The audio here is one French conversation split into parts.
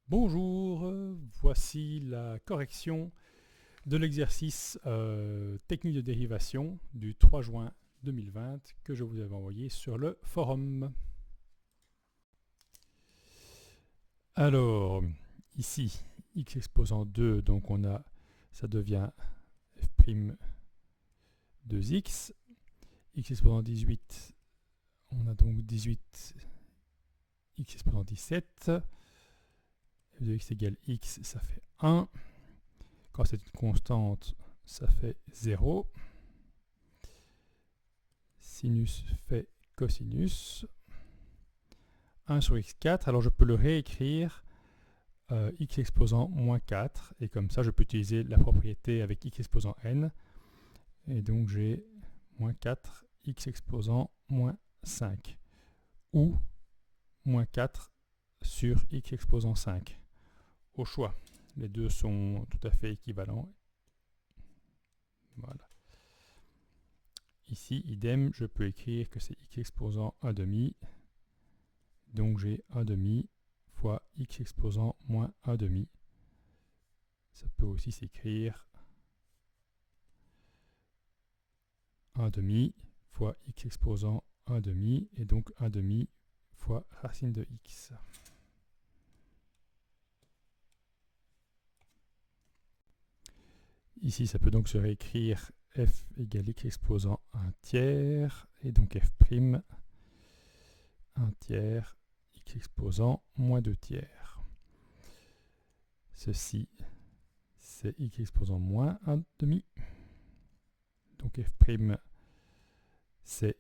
Bonjour, voici la correction de l'exercice technique de dérivation du 3 juin 2020 que je vous avais envoyé sur le forum. Alors, ici, x exposant 2, donc ça devient f' 2x. X exposant 18, on a donc 18 x exposant 17. f de x égale x, ça fait 1. Quand c'est une constante, ça fait 0. Sinus fait cosinus. 1 sur x4, alors je peux le réécrire x exposant moins 4, et comme ça je peux utiliser la propriété avec x exposant n, et donc j'ai moins 4 x exposant moins 5, ou moins 4 sur x exposant 5, au choix. Les deux sont tout à fait équivalents. Voilà. Ici, idem, je peux écrire que c'est x exposant 1 demi, donc j'ai 1 demi fois x exposant moins 1 demi. Ça peut aussi s'écrire 1 demi fois x exposant 1 demi, et donc 1 demi fois racine de x. Ici, ça peut donc se réécrire f égale x exposant 1 tiers, et donc f' 1 tiers x exposant moins 2 tiers. Ceci, c'est x exposant moins 1 demi. Donc f', c'est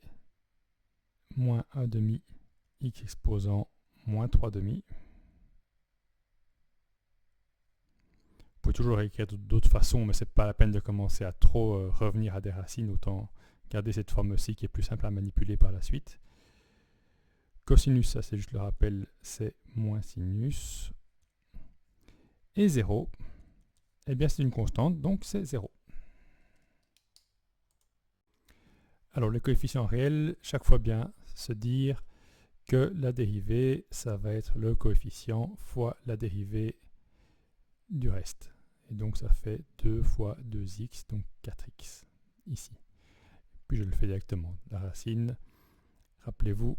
moins 1 demi x exposant moins 3 demi. Vous pouvez toujours écrire d'autres façons, mais ce n'est pas la peine de commencer à trop revenir à des racines, autant garder cette forme-ci qui est plus simple à manipuler par la suite. Cosinus, ça c'est juste le rappel, c'est moins sinus. Et 0, eh bien c'est une constante, donc c'est 0. Alors les coefficients réels, chaque fois bien se dire que la dérivée, ça va être le coefficient fois la dérivée du reste. Et donc ça fait 2 fois 2x, donc 4x ici. Puis je le fais directement. La racine, rappelez-vous,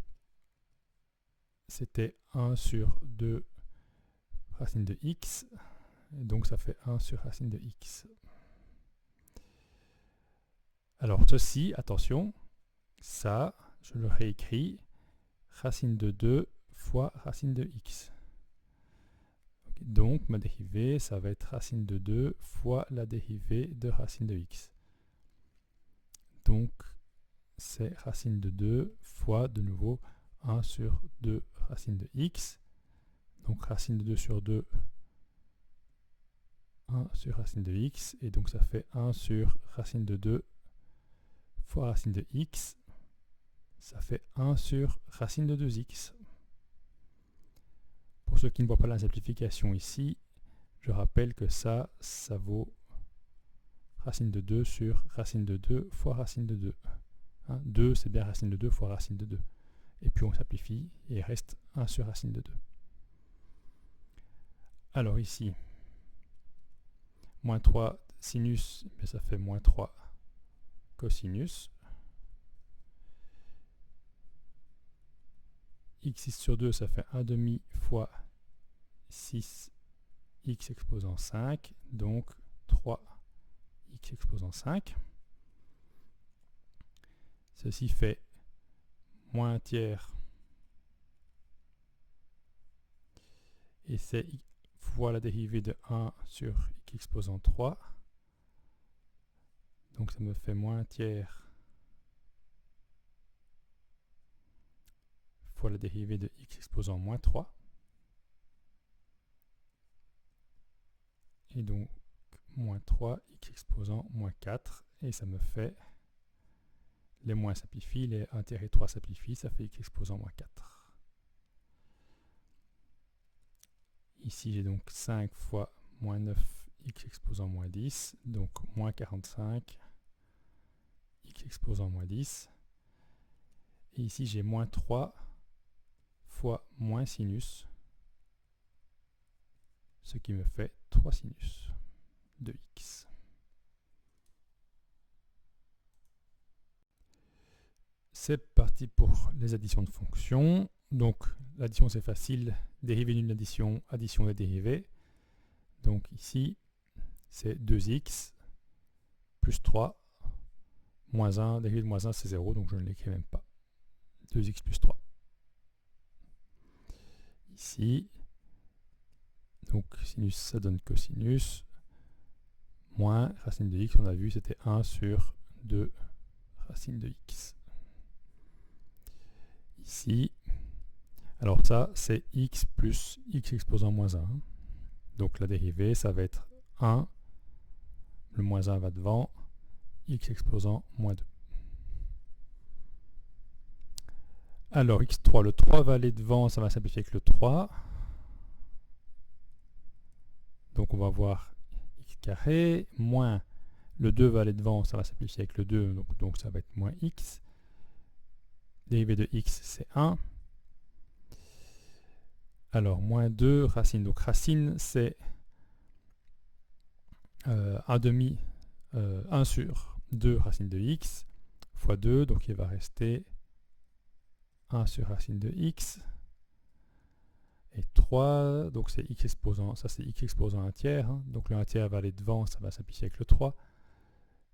c'était 1 sur 2 racine de x, et donc ça fait 1 sur racine de x. Alors ceci, attention, ça, je le réécris, racine de 2 fois racine de x. Donc ma dérivée, ça va être racine de 2 fois la dérivée de racine de x. Donc c'est racine de 2 fois de nouveau 1 sur 2 racine de x. Donc racine de 2 sur 2, 1 sur racine de x. Et donc ça fait 1 sur racine de 2 fois racine de x. Ça fait 1 sur racine de 2x. Pour ceux qui ne voient pas la simplification ici, je rappelle que ça vaut racine de 2 sur racine de 2 fois racine de 2. 2, c'est bien racine de 2 fois racine de 2. Et puis on simplifie et il reste 1 sur racine de 2. Alors ici, moins 3 sinus, mais ça fait moins 3 cosinus. x6 sur 2, ça fait 1 demi fois 6 x exposant 5, donc 3 x exposant 5. Ceci fait moins 1 tiers, et c'est fois la dérivée de 1 sur x exposant 3. Donc ça me fait moins 1 tiers fois la dérivée de x exposant moins 3. Et donc moins 3 x exposant moins 4. Et ça me fait, les moins simplifient, les 1 tiers et 3 simplifient, ça fait x exposant moins 4. Ici j'ai donc 5 fois moins 9 x exposant moins 10, donc moins 45 x exposant moins 10. Et ici j'ai moins 3 fois moins sinus, ce qui me fait 3 sinus de x. C'est parti pour les additions de fonctions. Donc l'addition c'est facile, dérivée d'une addition, addition des dérivés. Donc ici c'est 2x plus 3 moins 1, dérivé de moins 1 c'est 0, donc je ne l'écris même pas. 2x plus 3. Ici, donc sinus ça donne cosinus, moins racine de x, on a vu c'était 1 sur 2 racine de x. Ici, alors ça c'est x plus x exposant moins 1. Donc la dérivée ça va être 1, le moins 1 va devant, x exposant moins 2. Alors x3, le 3 va aller devant, ça va simplifier avec le 3. Donc on va voir x carré, moins le 2 va aller devant, ça va simplifier avec le 2, donc ça va être moins x. Dérivée de x, c'est 1. Alors, moins 2, racine. Donc racine, c'est 1 sur 2 racine de x, fois 2, donc il va rester 1 sur racine de x. Et 3, donc c'est x exposant, ça c'est x exposant 1 tiers, hein, donc le 1 tiers va aller devant, ça va simplifier avec le 3.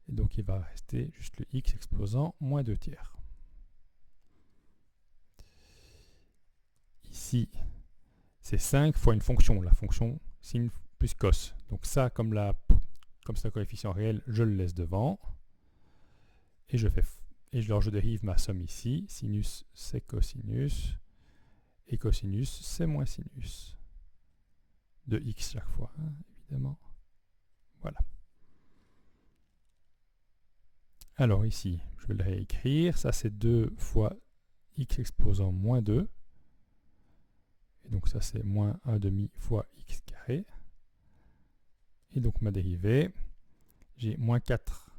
Et donc il va rester juste le x exposant moins 2 tiers. Ici, c'est 5 fois une fonction, la fonction sin plus cos. Donc ça, comme c'est un coefficient réel, je le laisse devant. Et je dérive ma somme ici. Sinus, c'est cosinus. Et cosinus, c'est moins sinus. De x chaque fois, hein, évidemment. Voilà. Alors ici, je vais le réécrire. Ça, c'est 2 fois x exposant moins 2. Et donc ça, c'est moins 1 demi fois x carré. Et donc ma dérivée, j'ai moins 4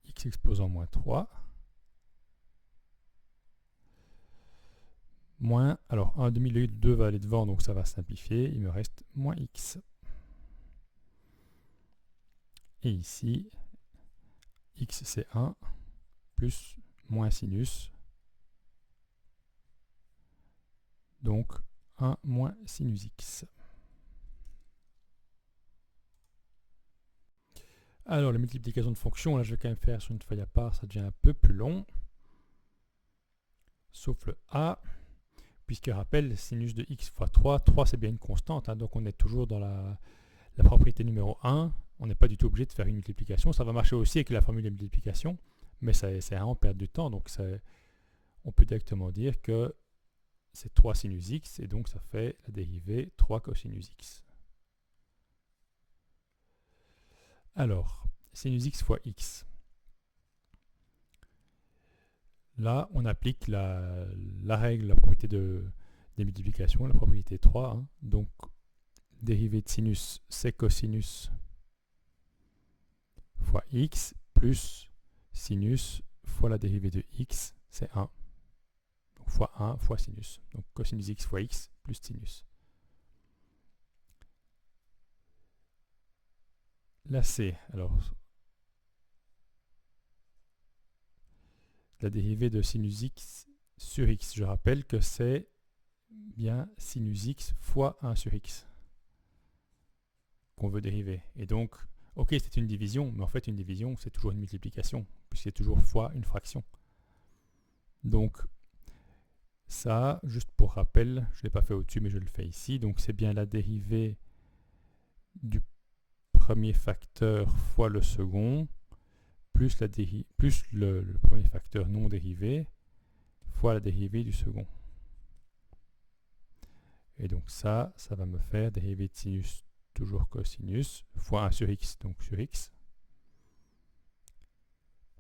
x exposant moins 3. Moins, alors 1 demi, le 2 va aller devant, donc ça va simplifier. Il me reste moins x. Et ici, x c'est 1, plus moins sinus. Donc 1 moins sinus x. Alors les multiplications de fonctions, là je vais quand même faire sur une feuille à part, ça devient un peu plus long. Sauf le a, puisque rappelle, sinus de x fois 3, 3 c'est bien une constante, hein, donc on est toujours dans la propriété numéro 1, on n'est pas du tout obligé de faire une multiplication. Ça va marcher aussi avec la formule de multiplication, mais c'est vraiment perdre du temps, donc on peut directement dire que c'est 3 sinus x, et donc ça fait la dérivée 3 cosinus x. Alors, sinus x fois x. Là, on applique la règle, la propriété des multiplications, la propriété 3. Hein. Donc, dérivée de sinus, c'est cosinus fois x, plus sinus fois la dérivée de x, c'est 1. Donc, fois 1 fois sinus. Donc, cosinus x fois x plus sinus. Là, c'est, alors, la dérivée de sinus x sur x. Je rappelle que c'est bien sinus x fois 1 sur x qu'on veut dériver. Et donc, ok, c'est une division, mais en fait, une division, c'est toujours une multiplication, puisque c'est toujours fois une fraction. Donc, ça, juste pour rappel, je ne l'ai pas fait au-dessus, mais je le fais ici. Donc, c'est bien la dérivée du premier facteur fois le second, plus le premier facteur non dérivé, fois la dérivée du second. Et donc ça va me faire dérivée de sinus, toujours cosinus, fois 1 sur x, donc sur x,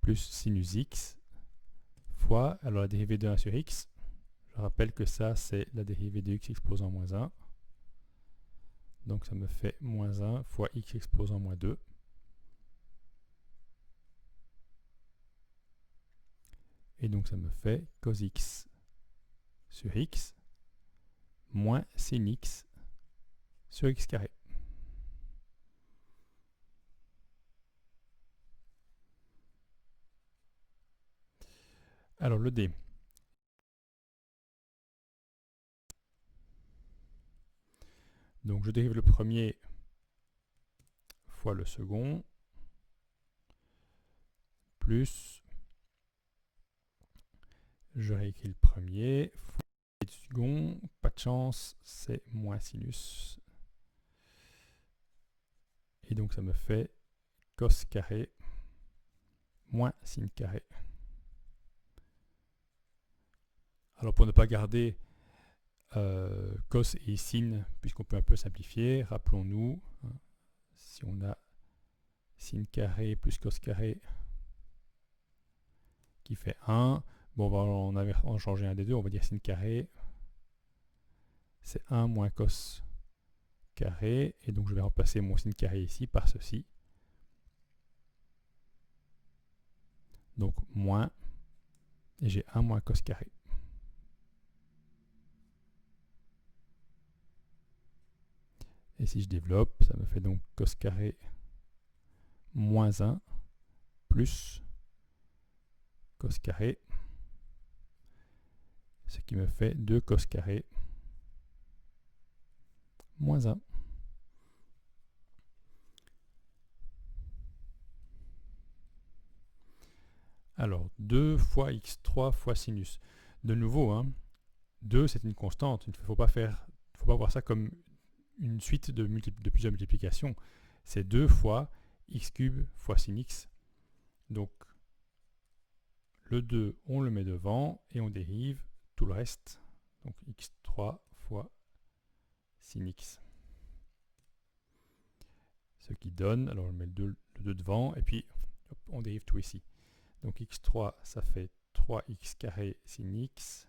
plus sinus x, fois, alors la dérivée de 1 sur x, je rappelle que ça c'est la dérivée de x exposant moins 1, donc ça me fait moins 1 fois x exposant moins 2. Et donc ça me fait cos x sur x moins sin x sur x carré. Alors le d. Donc je dérive le premier fois le second, plus, je réécris le premier, fois le second, pas de chance, c'est moins sinus. Et donc ça me fait cos carré moins sin carré. Alors pour ne pas garder cos et sin, puisqu'on peut un peu simplifier, rappelons-nous, hein, si on a sin carré plus cos carré qui fait 1, bon, on va en changer un des deux, on va dire sin carré, c'est 1 moins cos carré, et donc je vais remplacer mon sin carré ici par ceci. Donc moins, et j'ai 1 moins cos carré. Et si je développe, ça me fait donc cos carré moins 1 plus cos carré, ce qui me fait 2 cos carré moins 1. Alors, 2 fois x3 fois sinus. De nouveau, hein, 2 c'est une constante, il ne faut pas voir ça comme une suite de plusieurs multiplications. C'est 2 fois x cube fois sin x. Donc, le 2, on le met devant et on dérive tout le reste. Donc, x3 fois sin x. Ce qui donne, alors on met le 2 devant et puis hop, on dérive tout ici. Donc, x3, ça fait 3x carré sin x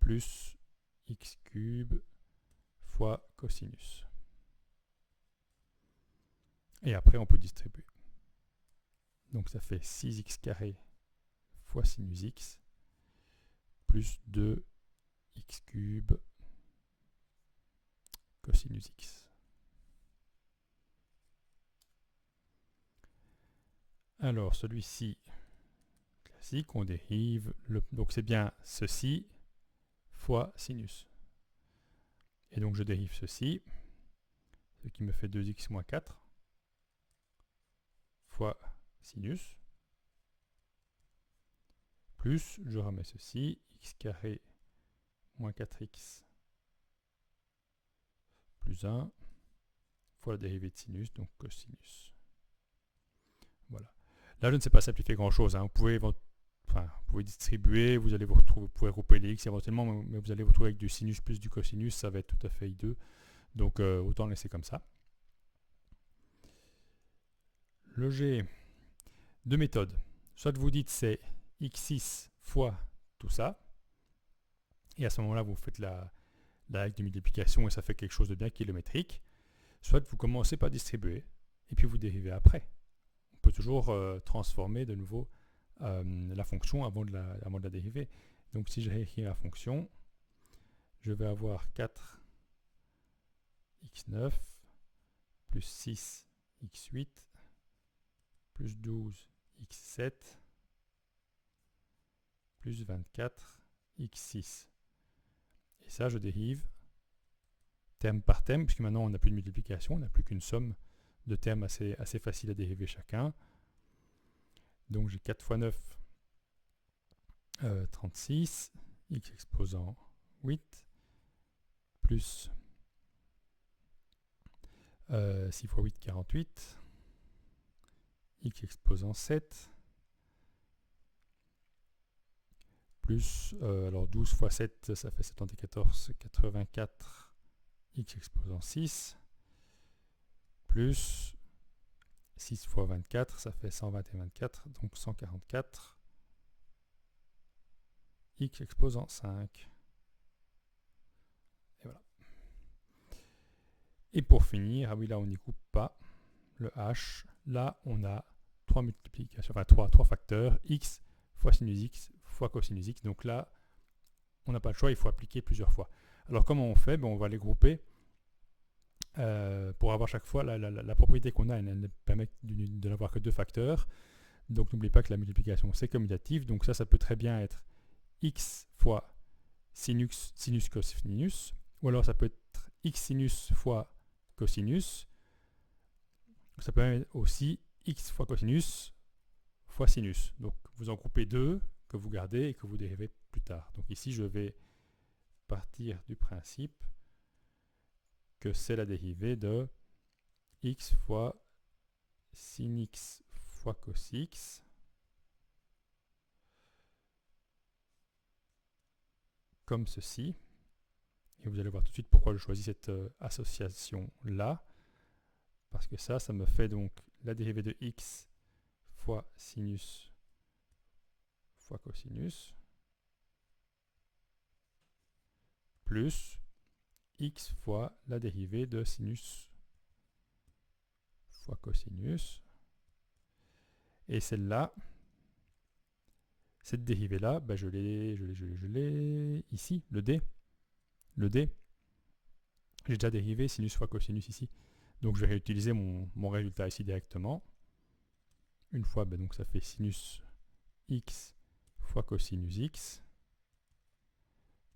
plus x cube fois cosinus. Et après, on peut distribuer. Donc, ça fait 6x carré fois sinus x plus 2x cube cosinus x. Alors, celui-ci, classique, on dérive, donc c'est bien ceci fois sinus. Et donc, je dérive ceci, ce qui me fait 2x moins 4 fois sinus, plus, je remets ceci, x carré moins 4x plus 1 fois la dérivée de sinus, donc cosinus. Voilà. Là, je ne sais pas simplifier grand-chose. Hein. Vous pouvez distribuer, vous pouvez regrouper les x éventuellement, mais vous allez vous retrouver avec du sinus plus du cosinus, ça va être tout à fait hideux. Donc, autant le laisser comme ça. Le G, deux méthodes. Soit vous dites c'est x6 fois tout ça, et à ce moment-là, vous faites la règle de multiplication et ça fait quelque chose de bien kilométrique. Soit vous commencez par distribuer, et puis vous dérivez après. On peut toujours transformer de nouveau la fonction avant de la dériver. Donc si je réécris la fonction, je vais avoir 4x9 plus 6x8 plus 12x7 plus 24x6. Et ça, je dérive terme par terme, puisque maintenant on n'a plus de multiplication, on n'a plus qu'une somme de termes assez facile à dériver chacun. Donc j'ai 4 fois 9, 36, x exposant 8, plus 6 fois 8, 48, x exposant 7, plus, alors 12 fois 7, ça fait 74, 84, x exposant 6, plus 6 fois 24, ça fait 120 et 24, donc 144, x exposant 5. Et voilà. Et pour finir, ah oui, là on n'y coupe pas le h. Là, on a 3 multiplications, enfin 3 facteurs, x fois sinus x fois cosinus x. Donc là, on n'a pas le choix, il faut appliquer plusieurs fois. Alors comment on fait? On va les grouper pour avoir chaque fois la propriété qu'on a, elle ne permet de n'avoir que deux facteurs. Donc n'oubliez pas que la multiplication c'est commutatif, donc ça peut très bien être x fois sinus cosinus, ou alors ça peut être x sinus fois cosinus, ça peut être aussi x fois cosinus fois sinus. Donc vous en groupez deux que vous gardez et que vous dérivez plus tard. Donc ici je vais partir du principe que c'est la dérivée de x fois sin x fois cos x comme ceci. Et vous allez voir tout de suite pourquoi je choisis cette association-là. Parce que ça me fait donc la dérivée de x fois sinus fois cosinus plus x fois la dérivée de sinus fois cosinus. Et celle-là, cette dérivée-là, je l'ai ici, le d. Le d. J'ai déjà dérivé sinus fois cosinus ici. Donc je vais réutiliser mon résultat ici directement. Une fois, donc ça fait sinus x fois cosinus x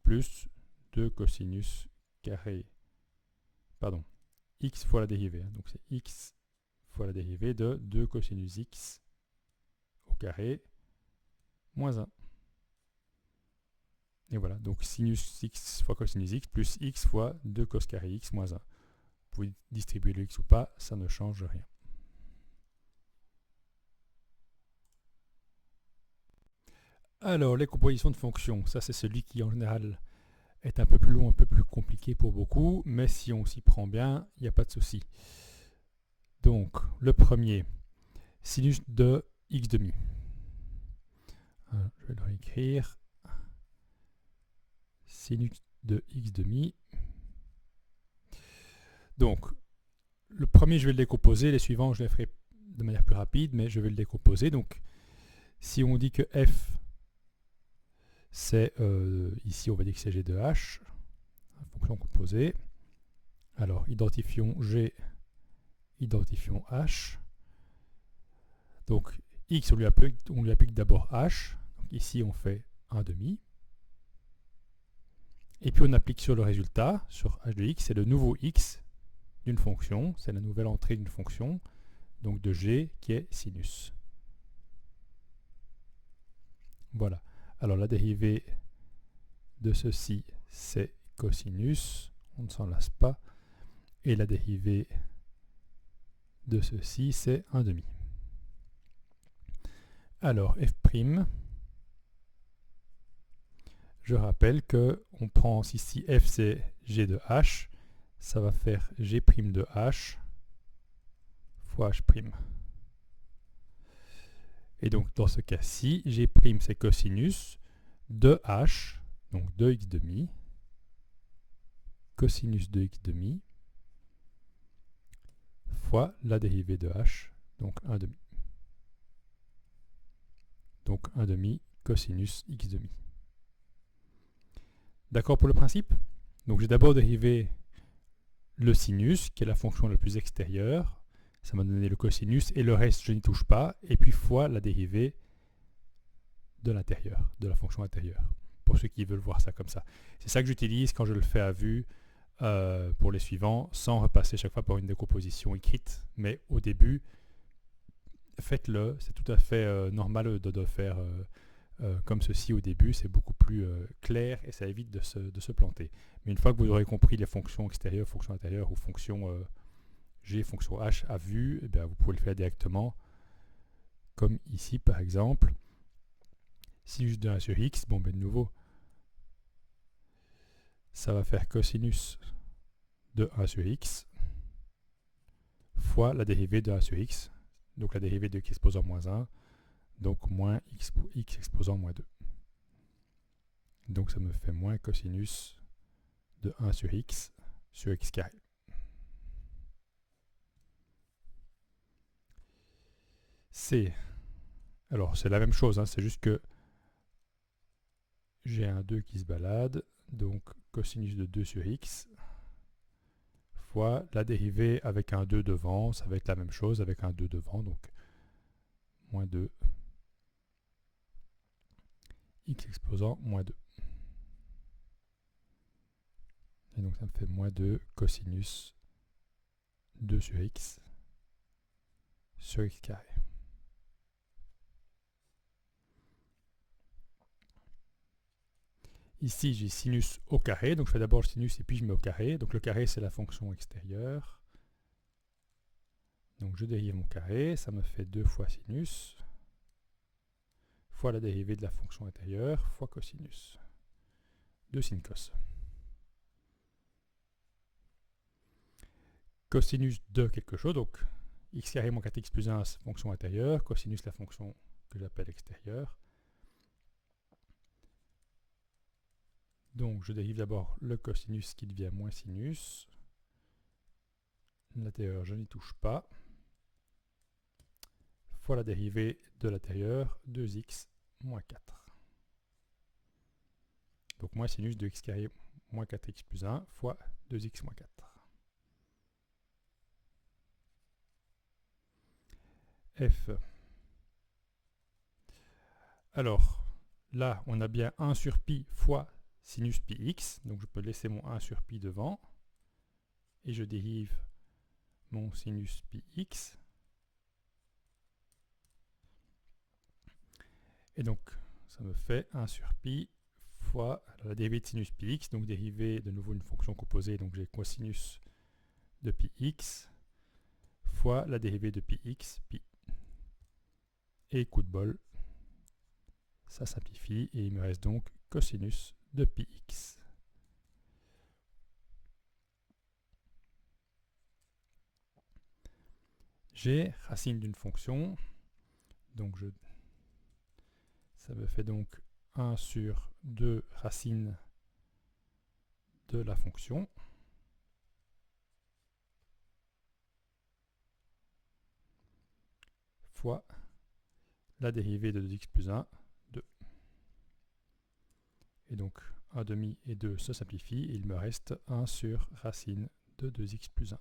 plus 2 cosinus carré, pardon, x fois la dérivée. Donc c'est x fois la dérivée de 2 cosinus x au carré moins 1. Et voilà, donc sinus x fois cosinus x plus x fois 2 cos carré x moins 1. Vous pouvez distribuer le x ou pas, ça ne change rien. Alors, les compositions de fonctions, ça c'est celui qui en général est un peu plus long, un peu plus compliqué pour beaucoup, mais si on s'y prend bien, il n'y a pas de souci. Donc, le premier, sinus de x demi. Alors, je vais le réécrire. Sinus de x demi. Donc, le premier, je vais le décomposer. Les suivants, je les ferai de manière plus rapide, mais je vais le décomposer. Donc, si on dit que f, c'est, ici, on va dire que c'est g de h, fonction composée. Alors, identifions g, identifions h. Donc, x, on lui applique d'abord h. Donc, ici, on fait 1 demi. Et puis, on applique sur le résultat, sur h de x, c'est le nouveau x d'une fonction. C'est la nouvelle entrée d'une fonction, donc de g, qui est sinus. Voilà. Alors, la dérivée de ceci, c'est cosinus. On ne s'en lasse pas. Et la dérivée de ceci, c'est 1 demi. Alors, f', je rappelle que on prend ici f c'est g de h, ça va faire g' de h fois h'. Et donc dans ce cas-ci, g' c'est cosinus de h, donc 2x demi, cosinus de x demi, fois la dérivée de h, donc 1 demi. Donc 1 demi cosinus x demi. D'accord pour le principe? Donc j'ai d'abord dérivé le sinus, qui est la fonction la plus extérieure. Ça m'a donné le cosinus, et le reste, je n'y touche pas. Et puis fois la dérivée de l'intérieur, de la fonction intérieure, pour ceux qui veulent voir ça comme ça. C'est ça que j'utilise quand je le fais à vue pour les suivants, sans repasser chaque fois par une décomposition écrite. Mais au début, faites-le. C'est tout à fait normal de faire comme ceci au début. C'est beaucoup plus clair et ça évite de se planter. Mais une fois que vous aurez compris les fonctions extérieures, fonctions intérieures ou fonctions g, fonction h à vue, eh bien, vous pouvez le faire directement. Comme ici par exemple. Sinus de 1 sur x, bon ben de nouveau, ça va faire cosinus de 1 sur x fois la dérivée de 1 sur x, donc la dérivée de x exposant moins 1, donc moins x exposant moins 2. Donc ça me fait moins cosinus de 1 sur x carré. C. Alors c'est la même chose, hein, c'est juste que j'ai un 2 qui se balade, donc cosinus de 2 sur x fois la dérivée avec un 2 devant, ça va être la même chose avec un 2 devant, donc moins 2, x exposant moins 2. Et donc ça me fait moins 2 cosinus 2 sur x carré. Ici, j'ai sinus au carré, donc je fais d'abord le sinus et puis je mets au carré. Donc le carré, c'est la fonction extérieure. Donc je dérive mon carré, ça me fait 2 fois sinus, fois la dérivée de la fonction intérieure, fois cosinus. 2 sin cos. Cosinus de quelque chose, donc x carré moins 4x plus 1, fonction intérieure, cosinus la fonction que j'appelle extérieure. Donc je dérive d'abord le cosinus qui devient moins sinus. L'intérieur, je n'y touche pas. Fois la dérivée de l'intérieur, 2x moins 4. Donc moins sinus de x carré moins 4x plus 1 fois 2x moins 4. F. Alors, là, on a bien 1 sur pi fois sinus pi x, donc je peux laisser mon 1 sur pi devant, et je dérive mon sinus pi x. Et donc, ça me fait 1 sur pi fois la dérivée de sinus pi x, donc dérivée de nouveau une fonction composée, donc j'ai cosinus de pi x, fois la dérivée de pi x, pi. Et coup de bol, ça simplifie, et il me reste donc cosinus de pi x. J'ai racine d'une fonction, donc ça me fait donc 1 sur 2 racines de la fonction, fois la dérivée de 2x plus 1, 2. Et donc 1 demi et 2 se simplifient, et il me reste 1 sur racine de 2x plus 1.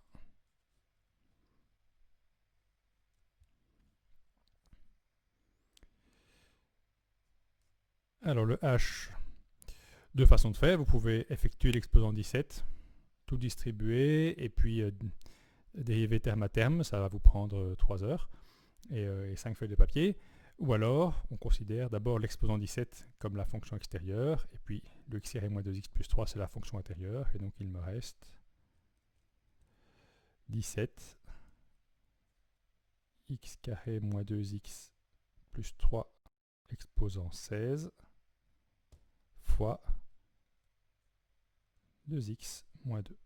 Alors le h, deux façons de faire. Vous pouvez effectuer l'exposant 17, tout distribuer, et puis dériver terme à terme, ça va vous prendre 3 heures, et 5 feuilles de papier. Ou alors, on considère d'abord l'exposant 17 comme la fonction extérieure, et puis le x carré moins 2x plus 3, c'est la fonction intérieure, et donc il me reste 17 x carré moins 2x plus 3 exposant 16 fois 2x moins 2.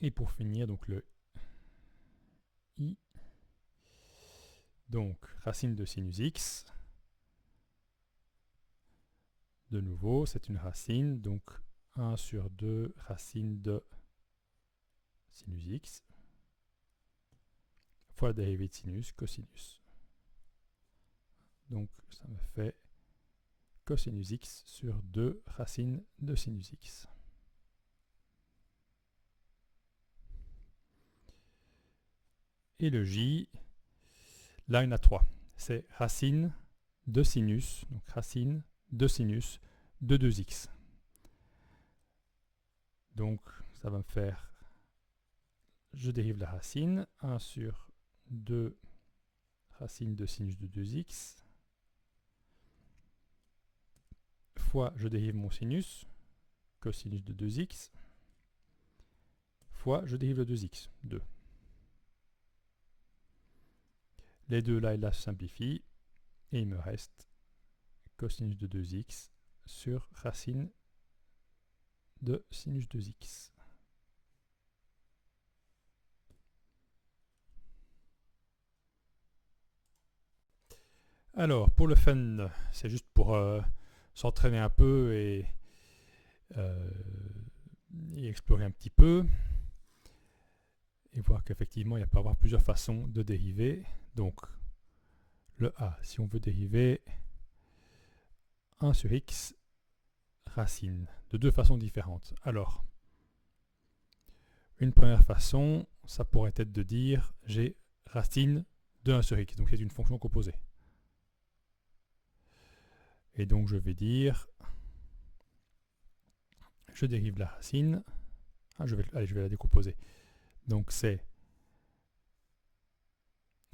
Et pour finir, donc le i, donc racine de sinus x, de nouveau, c'est une racine, donc 1 sur 2 racine de sinus x, fois la dérivée de sinus, cosinus. Donc ça me fait cosinus x sur 2 racines de sinus x. Et le j, là il y en a 3. C'est racine de sinus, donc racine de sinus de 2x. Donc ça va me faire, je dérive la racine, 1 sur 2 racine de sinus de 2x, fois je dérive mon sinus, cosinus de 2x, fois je dérive le 2x, 2. Les deux là et là se simplifient, et il me reste cosinus de 2x sur racine de sinus 2x. Alors, pour le fun, c'est juste pour s'entraîner un peu et explorer un petit peu, et voir qu'effectivement, il peut y avoir plusieurs façons de dériver. Donc, le a. Si on veut dériver 1 sur x racine, de deux façons différentes. Alors, une première façon, ça pourrait être de dire j'ai racine de 1 sur x, donc c'est une fonction composée. Et donc je vais dire, je dérive la racine, je vais la décomposer. Donc c'est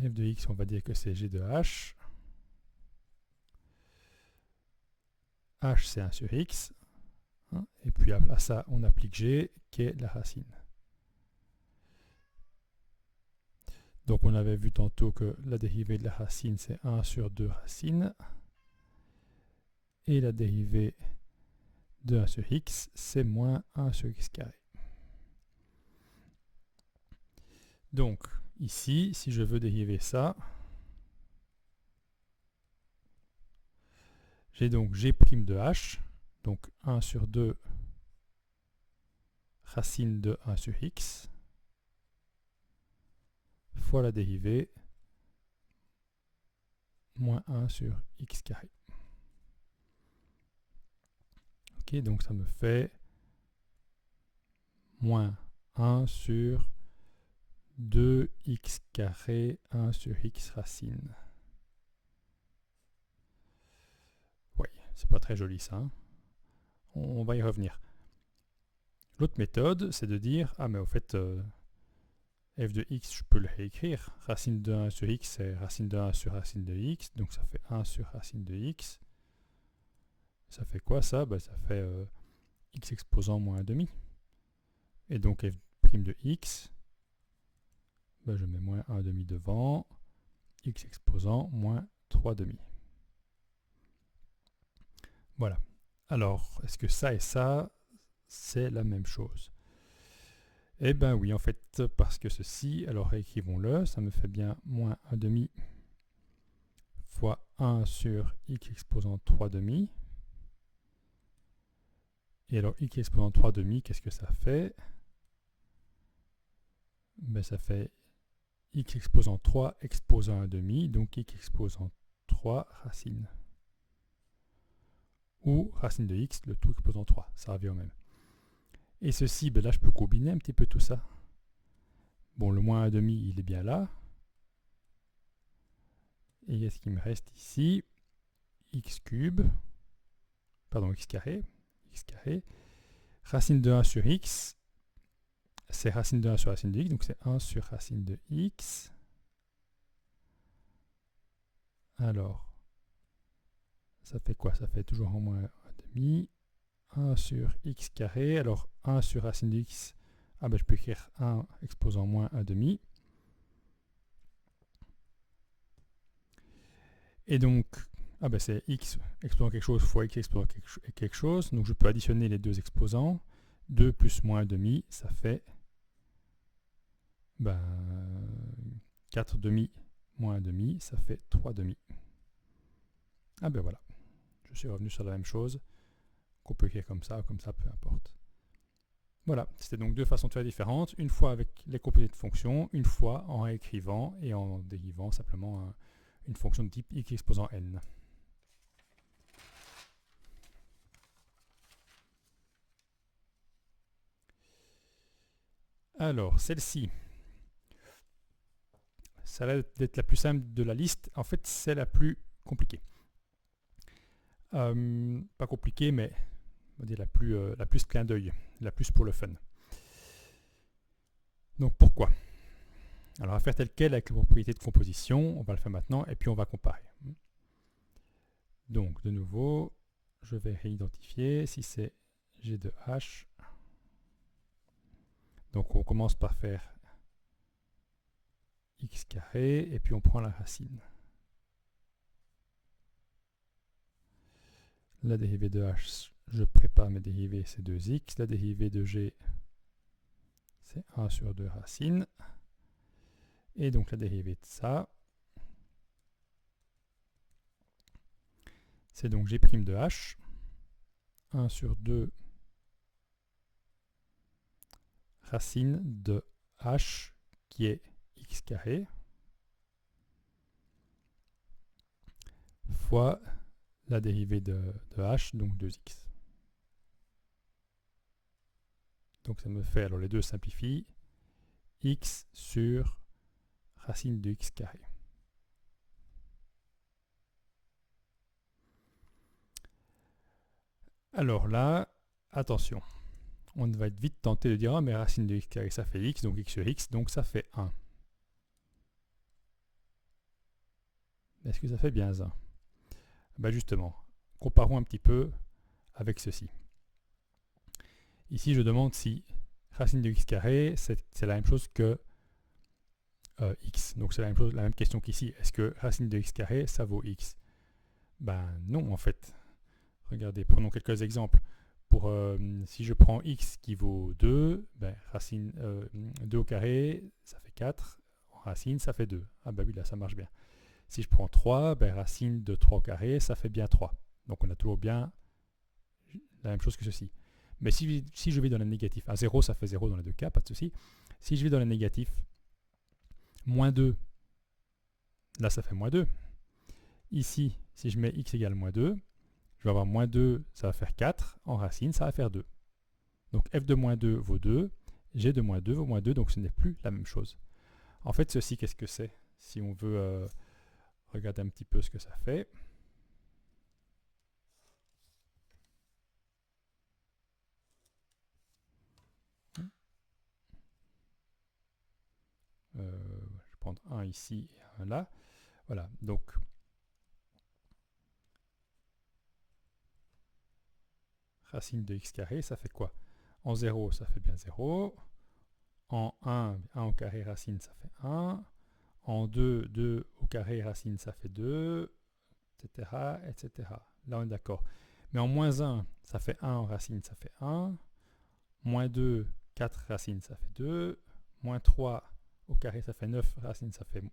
f de x, on va dire que c'est g de h. H c'est 1 sur x. Et puis à ça, on applique g, qui est la racine. Donc on avait vu tantôt que la dérivée de la racine, c'est 1 sur 2 racines. Et la dérivée de 1 sur x, c'est moins 1 sur x carré. Donc, ici, si je veux dériver ça, j'ai donc g' de h, donc 1 sur 2 racine de 1 sur x, fois la dérivée, moins 1 sur x carré. Ok, donc ça me fait moins 1 sur 2x carré 1 sur x racine. Oui, c'est pas très joli ça. Hein. On va y revenir. L'autre méthode, c'est de dire, ah mais au fait, f de x, je peux le réécrire. Racine de 1 sur x, c'est racine de 1 sur racine de x, donc ça fait 1 sur racine de x. Ça fait quoi ça? Ben, ça fait x exposant moins 1,5. Et donc f' de x, ben, je mets moins 1,5 devant, x exposant moins 3,5. Voilà. Alors, est-ce que ça et ça, c'est la même chose? Eh bien oui, en fait, parce que ceci, alors réécrivons-le, ça me fait bien moins 1,5 fois 1 sur x exposant 3,5. Et alors x exposant 3,5, qu'est-ce que ça fait? Ben, ça fait x exposant 3 exposant 1,5, donc x exposant 3 racine. Ou racine de x, le tout exposant 3, ça revient au même. Et ceci, ben là je peux combiner un petit peu tout ça. Bon, le moins 1,5, il est bien là. Et qu'est-ce qui me reste ici? X cube, pardon, x carré, racine de 1 sur x, c'est racine de 1 sur racine de x, donc c'est 1 sur racine de x. Alors, ça fait quoi? Ça fait toujours en moins 1,5. 1 sur x carré, alors 1 sur racine de x, ah ben je peux écrire 1 exposant moins 1,5. Et donc, ah ben c'est x exposant quelque chose fois x exposant quelque chose, donc je peux additionner les deux exposants. 2 plus moins 1,5, ça fait 4,5 moins 1,5, ça fait 3,5. Ah ben voilà, je suis revenu sur la même chose, qu'on peut écrire comme ça, peu importe. Voilà, c'était donc deux façons de faire différentes, une fois avec les composés de fonctions, une fois en réécrivant et en dérivant simplement une fonction de type x exposant n. Alors, celle-ci, ça a l'air d'être la plus simple de la liste. En fait, c'est la plus compliquée. Pas compliquée, mais on va dire la plus clin d'œil, la plus pour le fun. Donc pourquoi? Alors, on va faire tel quel avec les propriétés de composition. On va le faire maintenant et puis on va comparer. Donc, de nouveau, je vais réidentifier si c'est g de h. Donc, on commence par faire x carré et puis on prend la racine. La dérivée de h, je prépare mes dérivées, c'est 2x. La dérivée de g, c'est 1 sur 2 racines. Et donc la dérivée de ça, c'est donc g' de h, 1 sur 2 racine de h qui est x carré. fois la dérivée de h, donc 2x. Donc ça me fait, alors les deux simplifient, x sur racine de x carré. Alors là, attention, on va être vite tenté de dire, ah mais racine de x carré ça fait x, donc x sur x, donc ça fait 1. Est-ce que ça fait bien 1? Ben justement, comparons un petit peu avec ceci. Ici, je demande si racine de x carré, c'est la même chose que x. Donc c'est la même question qu'ici. Est-ce que racine de x carré, ça vaut x? Ben non, en fait. Regardez, prenons quelques exemples. Si je prends x qui vaut 2, ben, racine 2 au carré, ça fait 4. En racine, ça fait 2. Ah ben oui, là, ça marche bien. Si je prends 3, ben, racine de 3 au carré, ça fait bien 3. Donc on a toujours bien la même chose que ceci. Mais si je vais dans le négatif, à 0, ça fait 0 dans les deux cas, pas de souci. Si je vais dans le négatif, moins 2, là ça fait moins 2. Ici, si je mets x égale moins 2, je vais avoir moins 2, ça va faire 4. En racine, ça va faire 2. Donc f de moins 2 vaut 2, g de moins 2 vaut moins 2, donc ce n'est plus la même chose. En fait, ceci, qu'est-ce que c'est? Si on veut regarder un petit peu ce que ça fait. Je vais prendre un ici et un là. Voilà, donc racine de x carré, ça fait quoi? En 0, ça fait bien 0. En 1, 1 au carré racine, ça fait 1. En 2, 2 au carré racine, ça fait 2, etc., etc. Là, on est d'accord. Mais en moins 1, ça fait 1 en racine, ça fait 1. Moins 2, 4 racine, ça fait 2. Moins 3 au carré, ça fait 9. Racine, ça fait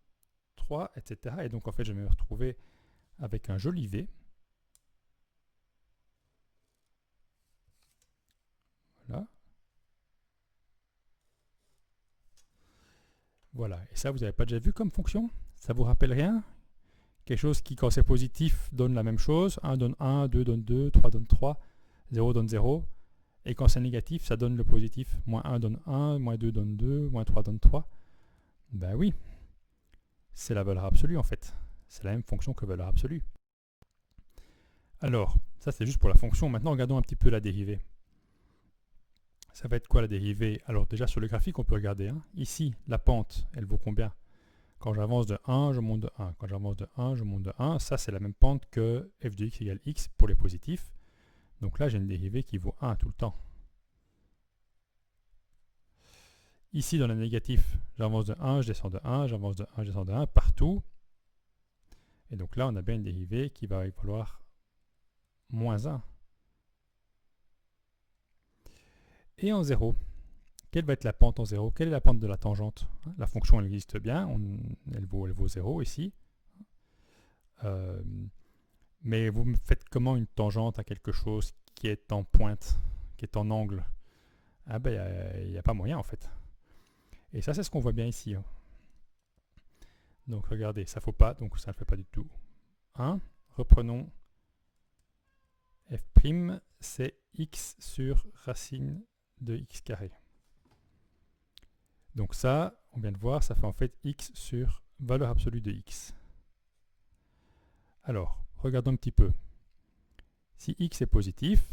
3, etc. Et donc, en fait, je vais me retrouver avec un joli V. Voilà. Voilà. Et ça, vous n'avez pas déjà vu comme fonction? Ça vous rappelle rien? Quelque chose qui, quand c'est positif, donne la même chose. 1 donne 1, 2 donne 2, 3 donne 3, 0 donne 0. Et quand c'est négatif, ça donne le positif. Moins 1 donne 1, moins 2 donne 2, moins 3 donne 3. Ben oui, c'est la valeur absolue en fait. C'est la même fonction que valeur absolue. Alors, ça c'est juste pour la fonction. Maintenant, regardons un petit peu la dérivée. Ça va être quoi la dérivée? Alors déjà sur le graphique, on peut regarder. Hein. Ici, la pente, elle vaut combien? Quand j'avance de 1, je monte de 1. Quand j'avance de 1, je monte de 1. Ça, c'est la même pente que f de x égale x pour les positifs. Donc là, j'ai une dérivée qui vaut 1 tout le temps. Ici, dans le négatif, j'avance de 1, je descends de 1, j'avance de 1, je descends de 1, partout. Et donc là, on a bien une dérivée qui va valoir moins 1. Et en 0, quelle va être la pente en 0? Quelle est la pente de la tangente? La fonction, elle existe bien, elle vaut 0 ici. Mais vous me faites comment une tangente à quelque chose qui est en pointe, qui est en angle? Ah ben, il n'y a pas moyen en fait. Et ça, c'est ce qu'on voit bien ici. Hein. Donc regardez, ça ne faut pas, donc ça ne fait pas du tout. 1. Reprenons f', c'est x sur racine de x carré. Donc ça, on vient de voir, ça fait en fait x sur valeur absolue de x. Alors, regardons un petit peu. Si x est positif,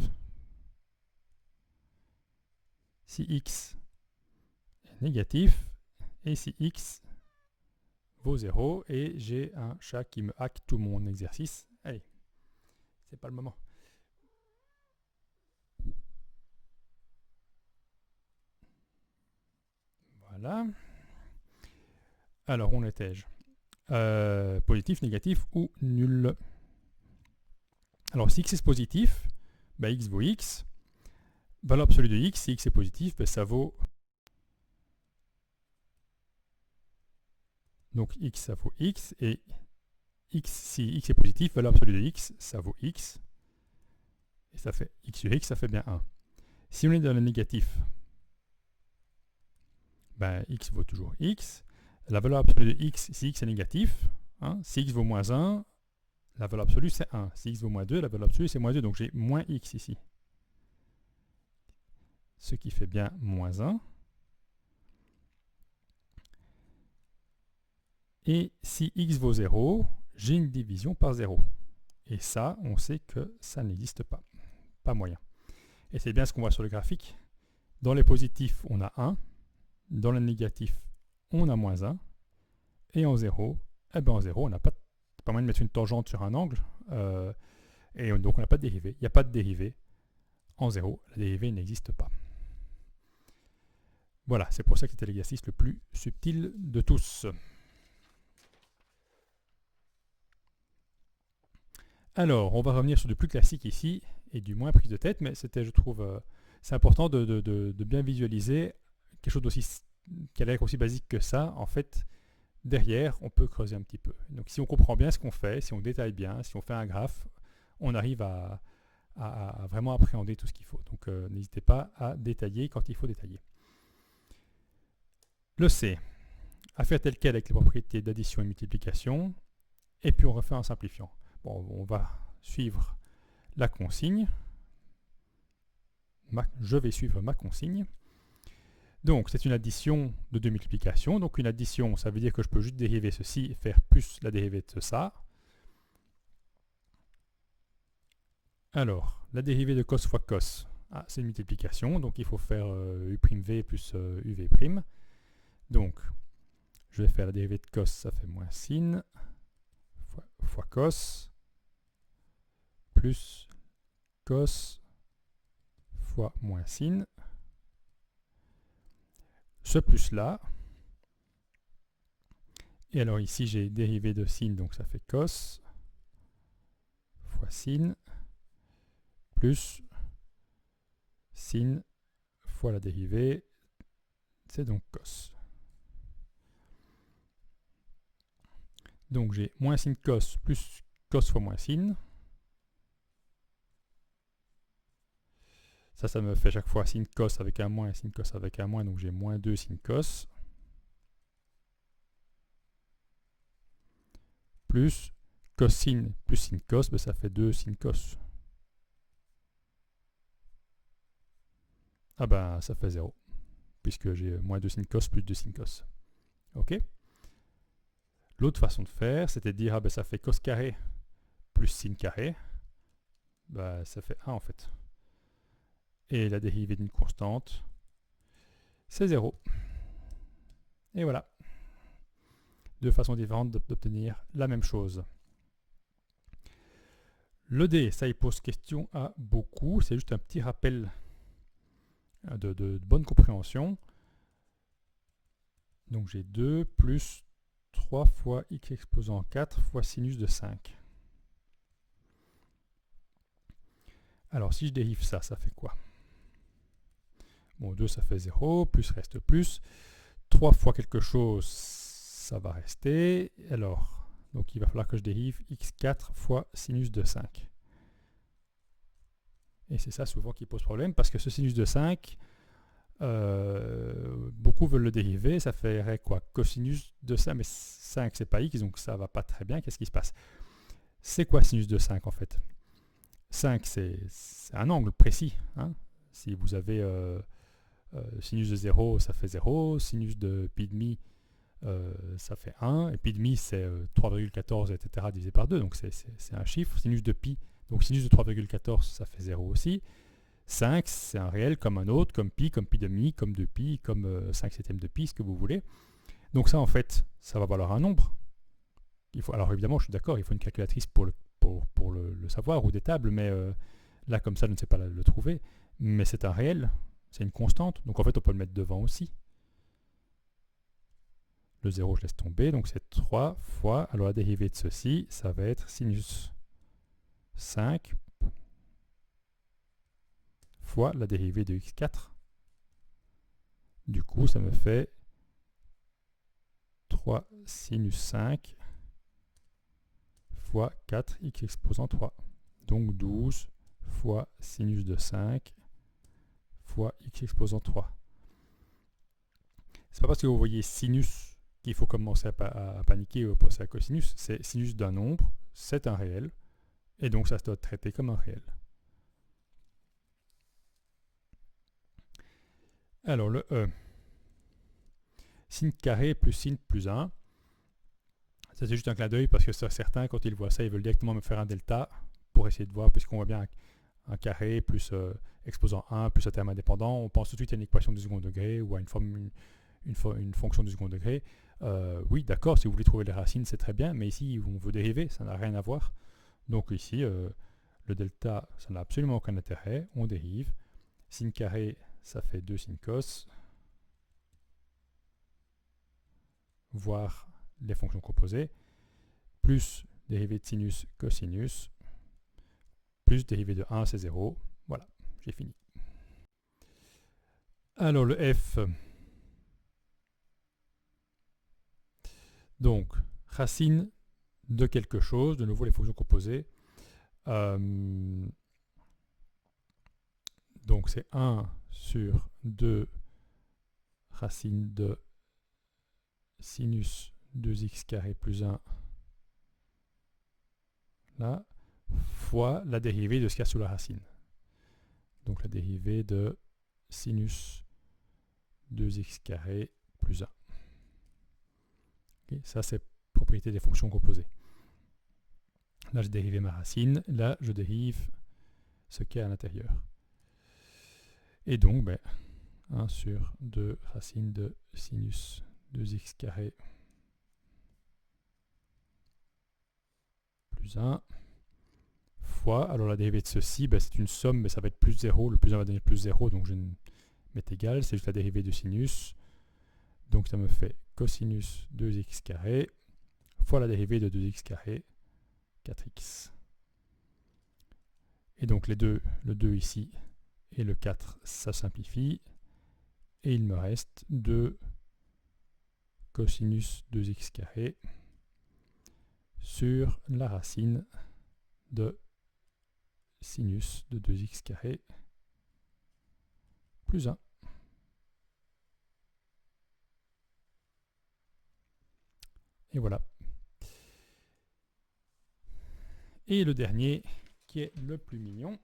si x est négatif, et si x vaut 0, et j'ai un chat qui me hack tout mon exercice. Allez, c'est pas le moment. Voilà. Alors, où étais-je? Positif, négatif ou nul. Alors, si x est positif, bah, x vaut x. Valeur absolue de x, si x est positif, bah, ça vaut... Donc, x, ça vaut x. Et x, si x est positif, valeur absolue de x, ça vaut x. Et ça fait x sur x, ça fait bien 1. Si on est dans le négatif, ben, x vaut toujours x. La valeur absolue de x, si x est négatif, hein, si x vaut moins 1, la valeur absolue c'est 1. Si x vaut moins 2, la valeur absolue c'est moins 2, donc j'ai moins x ici. Ce qui fait bien moins 1. Et si x vaut 0, j'ai une division par 0. Et ça, on sait que ça n'existe pas. Pas moyen. Et c'est bien ce qu'on voit sur le graphique. Dans les positifs, on a 1. Dans les négatifs, on a moins 1. Et en 0, eh ben en 0, on n'a pas moyen de mettre une tangente sur un angle. Et donc on n'a pas de dérivée. Il n'y a pas de dérivée. En 0, la dérivée n'existe pas. Voilà, c'est pour ça que c'était l'exercice le plus subtil de tous. Alors, on va revenir sur du plus classique ici, et du moins prise de tête, mais c'était, je trouve, c'est important de bien visualiser quelque chose qui a l'air aussi basique que ça. En fait, derrière, on peut creuser un petit peu. Donc si on comprend bien ce qu'on fait, si on détaille bien, si on fait un graphe, on arrive à vraiment appréhender tout ce qu'il faut. Donc n'hésitez pas à détailler quand il faut détailler. Le C, à faire tel quel avec les propriétés d'addition et de multiplication, et puis on refait en simplifiant. Bon, on va suivre la consigne. Je vais suivre ma consigne. Donc, c'est une addition de deux multiplications. Donc, une addition, ça veut dire que je peux juste dériver ceci et faire plus la dérivée de ça. Alors, la dérivée de cos fois cos, c'est une multiplication. Donc, il faut faire u'v plus uv'. Donc, je vais faire la dérivée de cos, ça fait moins sin, fois cos, plus cos fois moins sin. Ce plus là. Et alors ici, j'ai dérivé de sin, donc ça fait cos fois sin, plus sin fois la dérivée, c'est donc cos. Donc j'ai moins sin cos plus cos fois moins sin. Ça me fait chaque fois sin cos avec un moins et sin cos avec un moins, donc j'ai moins 2 sin cos. Plus cosine plus sin cos, ben ça fait 2 sin cos. Ah ben ça fait 0, puisque j'ai moins 2 sin cos plus 2 sin cos. Ok. L'autre façon de faire, c'était de dire, ah ben ça fait cos carré plus sin carré. Ben ça fait 1 en fait. Et la dérivée d'une constante, c'est 0. Et voilà. Deux façons différentes d'obtenir la même chose. Le D, ça il pose question à beaucoup. C'est juste un petit rappel de bonne compréhension. Donc j'ai 2 plus 3 fois x exposant 4 fois sinus de 5. Alors si je dérive ça, ça fait quoi? Bon, 2 ça fait 0, plus reste plus. 3 fois quelque chose, ça va rester. Alors, donc il va falloir que je dérive x4 fois sinus de 5. Et c'est ça souvent qui pose problème, parce que ce sinus de 5, beaucoup veulent le dériver, ça ferait quoi? Cosinus de 5, mais 5 c'est pas x, donc ça va pas très bien. Qu'est-ce qui se passe? C'est quoi sinus de 5 en fait? 5 c'est un angle précis. Hein? Si vous avez sinus de 0, ça fait 0, sinus de pi demi, ça fait 1, et pi demi c'est 3,14, etc. divisé par 2, donc c'est un chiffre. Sinus de pi, donc sinus de 3,14, ça fait 0 aussi. 5, c'est un réel comme un autre, comme pi demi, comme 2pi, comme 5 septièmes de pi, ce que vous voulez. Donc ça, en fait, ça va valoir un nombre. Alors évidemment, je suis d'accord, il faut une calculatrice pour le savoir, ou des tables, mais là, comme ça, je ne sais pas le trouver. Mais c'est un réel, c'est une constante, donc en fait, on peut le mettre devant aussi. Le 0, je laisse tomber, donc c'est 3 fois, alors la dérivée de ceci, ça va être sinus 5 fois la dérivée de x4. Du coup, ça me fait 3 sinus 5 fois 4x exposant 3. Donc 12 fois sinus de 5 fois x exposant 3. C'est pas parce que vous voyez sinus qu'il faut commencer à paniquer ou penser à cosinus. C'est sinus d'un nombre, c'est un réel, et donc ça se doit être traité comme un réel. Alors le E, sin carré plus sin plus 1, ça c'est juste un clin d'œil parce que certains, quand ils voient ça, ils veulent directement me faire un delta pour essayer de voir, puisqu'on voit bien un carré plus exposant 1 plus un terme indépendant, on pense tout de suite à une équation du second degré ou à une fonction du second degré. Oui, d'accord, si vous voulez trouver les racines, c'est très bien, mais ici, on veut dériver, ça n'a rien à voir. Donc ici, le delta, ça n'a absolument aucun intérêt, on dérive. Sin carré, ça fait 2 sin cos, voire les fonctions composées, plus dérivée de sinus cosinus, plus dérivée de 1, c'est 0. Voilà, j'ai fini. Alors le F, donc racine de quelque chose, de nouveau les fonctions composées. Donc c'est 1 sur 2 racine de sinus 2x carré plus 1 là, fois la dérivée de ce qu'il y a sous la racine. Donc la dérivée de sinus 2x carré plus 1. Okay, ça c'est propriété des fonctions composées. Là j'ai dérivé ma racine, là je dérive ce qu'il y a à l'intérieur. Et donc 1 sur 2 racine de sinus 2x carré plus 1 fois, alors la dérivée de ceci, c'est une somme, mais ça va être plus 0, le plus 1 va donner plus 0, donc je mets égal, c'est juste la dérivée de sinus, donc ça me fait cosinus 2x carré fois la dérivée de 2x carré, 4x. Et donc le 2 ici et le 4, ça simplifie, et il me reste 2 cosinus 2x carré sur la racine de sinus de 2x carré plus 1. Et voilà. Et le dernier, qui est le plus mignon,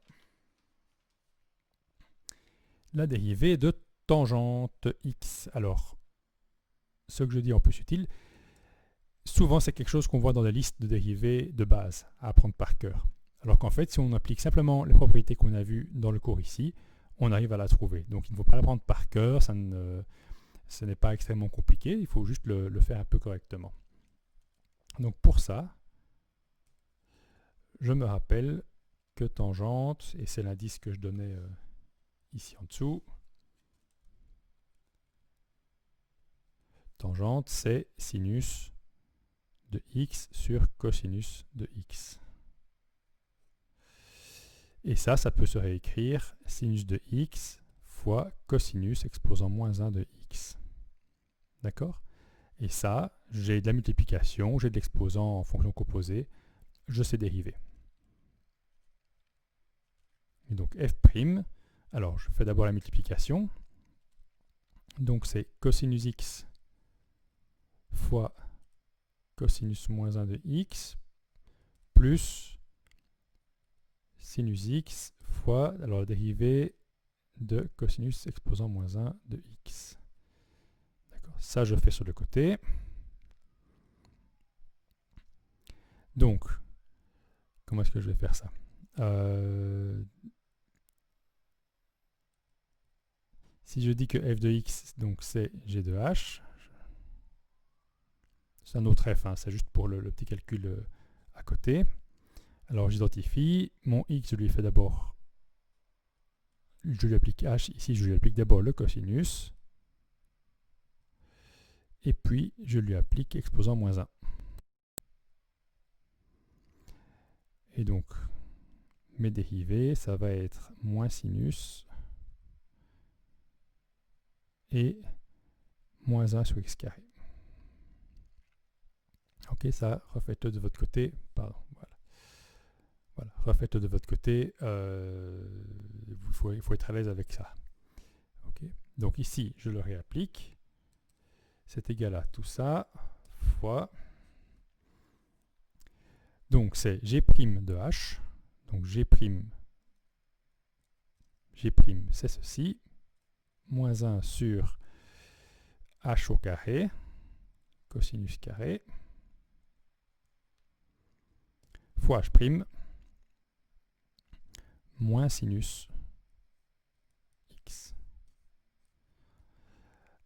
la dérivée de tangente x. Alors, ce que je dis en plus utile, souvent c'est quelque chose qu'on voit dans la liste de dérivées de base à apprendre par cœur. Alors qu'en fait, si on applique simplement les propriétés qu'on a vues dans le cours ici, on arrive à la trouver. Donc il ne faut pas l'apprendre par cœur, ce n'est pas extrêmement compliqué, il faut juste le faire un peu correctement. Donc pour ça, je me rappelle que tangente, et c'est l'indice que je donnais ici en dessous, tangente c'est sinus de x sur cosinus de x. Et ça peut se réécrire sinus de x fois cosinus exposant moins 1 de x. D'accord? Et ça, j'ai de la multiplication, j'ai de l'exposant en fonction composée, je sais dériver. Et donc f', alors je fais d'abord la multiplication, donc c'est cosinus x fois cosinus moins 1 de x plus sinus x fois alors la dérivée de cosinus exposant moins 1 de x. D'accord. Ça, je fais sur le côté. Donc, comment est-ce que je vais faire ça? Si je dis que f de x, donc c'est g de h, c'est un autre f, hein, c'est juste pour le petit calcul à côté. Alors j'identifie, mon x, je lui fais d'abord, je lui applique h, ici je lui applique d'abord le cosinus, et puis je lui applique exposant moins 1. Et donc, mes dérivés, ça va être moins sinus et moins 1 sur x carré. Ok, ça, refaites-le de votre côté. Pardon, voilà, refaites-le de votre côté. Il faut être à l'aise avec ça. Okay. Donc ici, je le réapplique. C'est égal à tout ça fois Donc c'est G' de h. Donc G', c'est ceci. Moins 1 sur h au carré, cosinus carré, fois h', moins sinus x.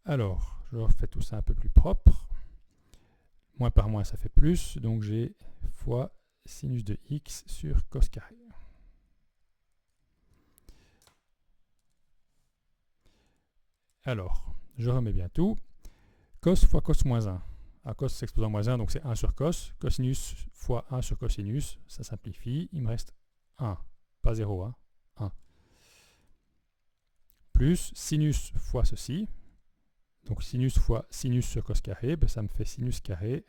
Alors, je refais tout ça un peu plus propre. Moins par moins, ça fait plus. Donc j'ai fois sinus de x sur cos carré. Alors, je remets bien tout. Cos fois cos moins 1. À cos s'exposant moins 1, donc c'est 1 sur cos. Cosinus fois 1 sur cosinus, ça simplifie. Il me reste 1. Pas 0, hein. 1. Plus sinus fois ceci. Donc sinus fois sinus sur cos carré, ben ça me fait sinus carré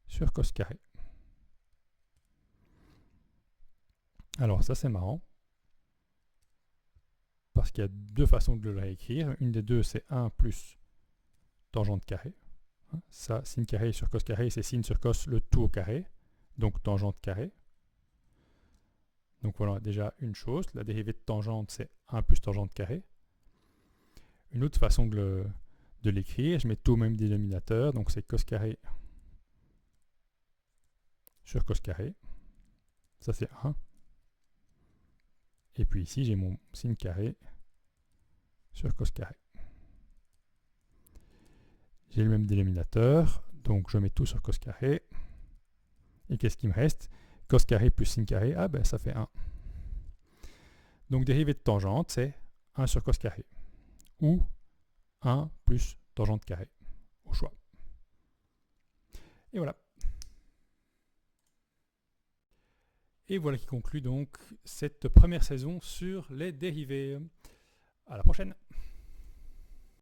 sur cos carré. Alors ça c'est marrant, parce qu'il y a deux façons de le réécrire. Une des deux c'est 1 plus tangente carré. Ça, sin carré sur cos carré, c'est sin sur cos le tout au carré, donc tangente carré. Donc voilà déjà une chose, la dérivée de tangente c'est 1 plus tangente carré. Une autre façon de l'écrire, je mets tout au même dénominateur, donc c'est cos carré sur cos carré. Ça c'est 1. Et puis ici j'ai mon sin carré sur cos carré. J'ai le même dénominateur, donc je mets tout sur cos carré. Et qu'est-ce qui me reste? Cos carré plus sin carré, ah ben ça fait 1. Donc dérivée de tangente, c'est 1 sur cos carré. Ou 1 plus tangente carré, au choix. Et voilà. Et voilà qui conclut donc cette première saison sur les dérivées. À la prochaine!